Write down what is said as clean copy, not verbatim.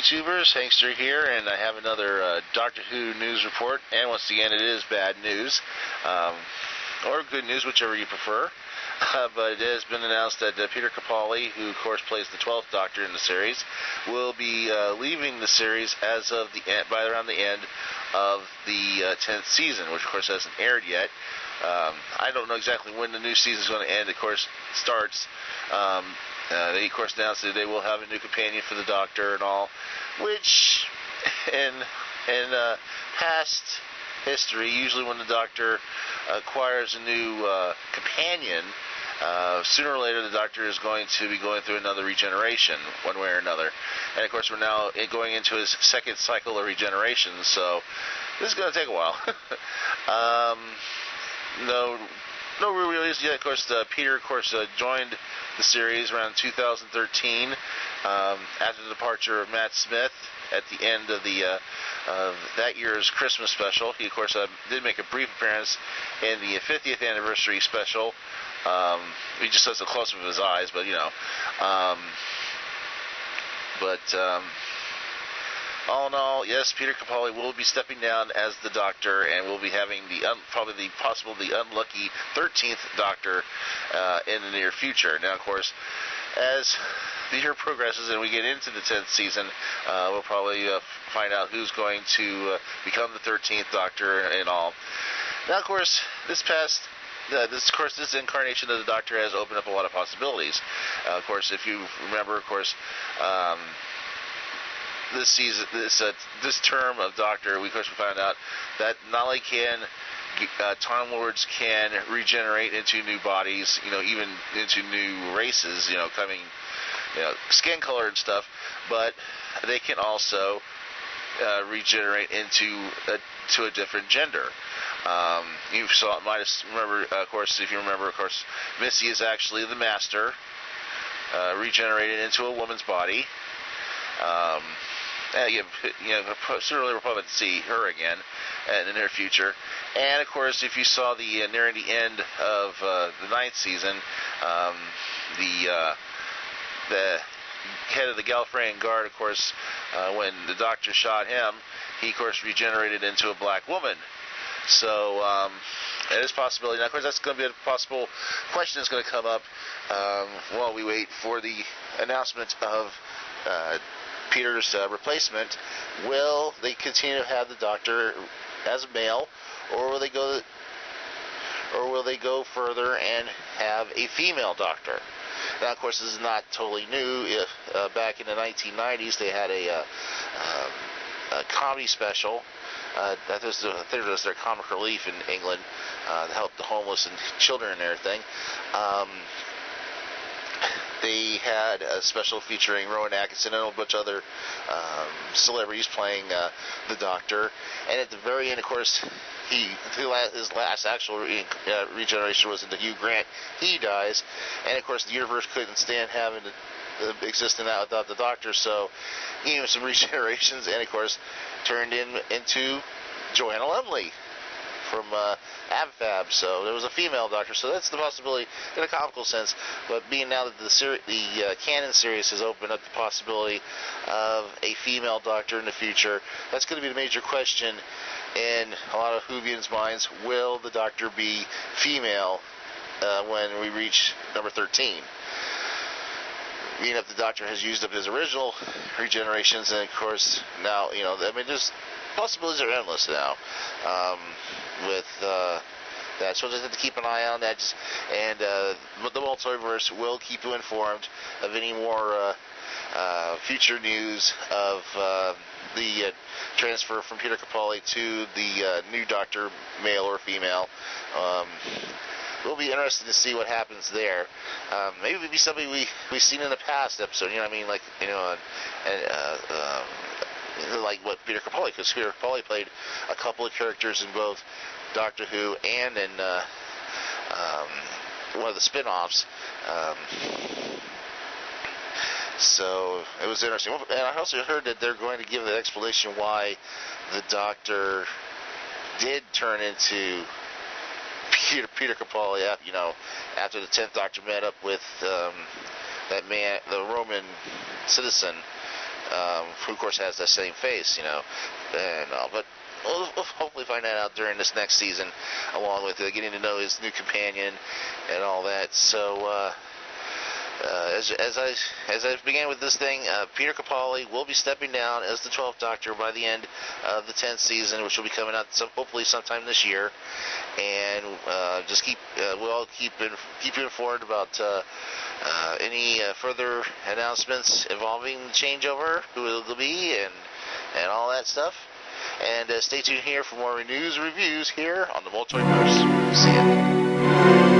YouTubers, Hankster here, and I have another Doctor Who news report, and once again it is bad news, or good news, whichever you prefer, but it has been announced that Peter Capaldi, who of course plays the 12th Doctor in the series, will be leaving the series as of by around the end of the 10th season, which of course hasn't aired yet. I don't know exactly when the new season is going to end. Of course, starts. They, of course, announced that they will have a new companion for the Doctor and all, which, in past history, usually when the Doctor acquires a new companion, sooner or later the Doctor is going to be going through another regeneration, one way or another. And, of course, we're now going into his second cycle of regeneration, so this is going to take a while. No real release yet. Of course, Peter, joined the series around 2013 after the departure of Matt Smith at the end of that year's Christmas special. He, of course, did make a brief appearance in the 50th anniversary special. He just has a close-up of his eyes, but, you know. All in all, yes, Peter Capaldi will be stepping down as the Doctor, and will be having the unlucky 13th Doctor in the near future. Now, of course, as the year progresses and we get into the 10th season, we'll probably find out who's going to become the 13th Doctor and all. Now, of course, this incarnation of the Doctor has opened up a lot of possibilities. Of course, if you remember, this season, this term of Doctor, we found out that not only can Time Lords can regenerate into new bodies, even into new races, coming, skin color and stuff, but they can also regenerate into a different gender. If you remember, Missy is actually the Master, regenerated into a woman's body. Sooner or later we'll probably see her again in the near future. And, of course, if you saw nearing the end of the 9th season, the head of the Gallifreyan Guard, of course, when the Doctor shot him, he, of course, regenerated into a black woman. So, it is a possibility. Now, of course, that's going to be a possible question that's going to come up while we wait for the announcement of Peter's replacement. Will they continue to have the Doctor as a male, or will they go further and have a female Doctor? Now, of course, this is not totally new. Back in the 1990s, they had a comedy special. That was their comic relief in England to help the homeless and children and everything. They had a special featuring Rowan Atkinson and a bunch of other celebrities playing the Doctor. And at the very end, of course, his last actual regeneration was into Hugh Grant. He dies, and of course the universe couldn't stand having to exist in that without the Doctor, so he gave him some regenerations, and of course turned him into Joanna Lumley from AbFab. So there was a female Doctor, so that's the possibility in a comical sense. But being now that the canon series has opened up the possibility of a female Doctor in the future, that's going to be the major question in a lot of Whovians' minds. Will the Doctor be female when we reach number 13? Being that the Doctor has used up his original regenerations, and of course now, just possibilities are endless now with that. So just have to keep an eye on that. And the multiverse will keep you informed of any more future news of the transfer from Peter Capaldi to the new Doctor, male or female. It'll be interesting to see what happens there. Maybe it'll be something we've seen in the past episode. Like what Peter Capaldi, because Peter Capaldi played a couple of characters in both Doctor Who and in one of the spin-offs. So it was interesting. And I also heard that they're going to give the explanation why the Doctor did turn into Peter Capaldi, after the 10th Doctor met up with that man, the Roman citizen, who of course has that same face, and but we'll hopefully find that out during this next season, along with getting to know his new companion and all that. So. As I began with this thing, Peter Capaldi will be stepping down as the 12th Doctor by the end of the 10th season, which will be coming out hopefully sometime this year. And just we'll keep you informed about any further announcements involving the changeover, who it will be, and all that stuff. And stay tuned here for more news and reviews here on the Multiverse. See ya.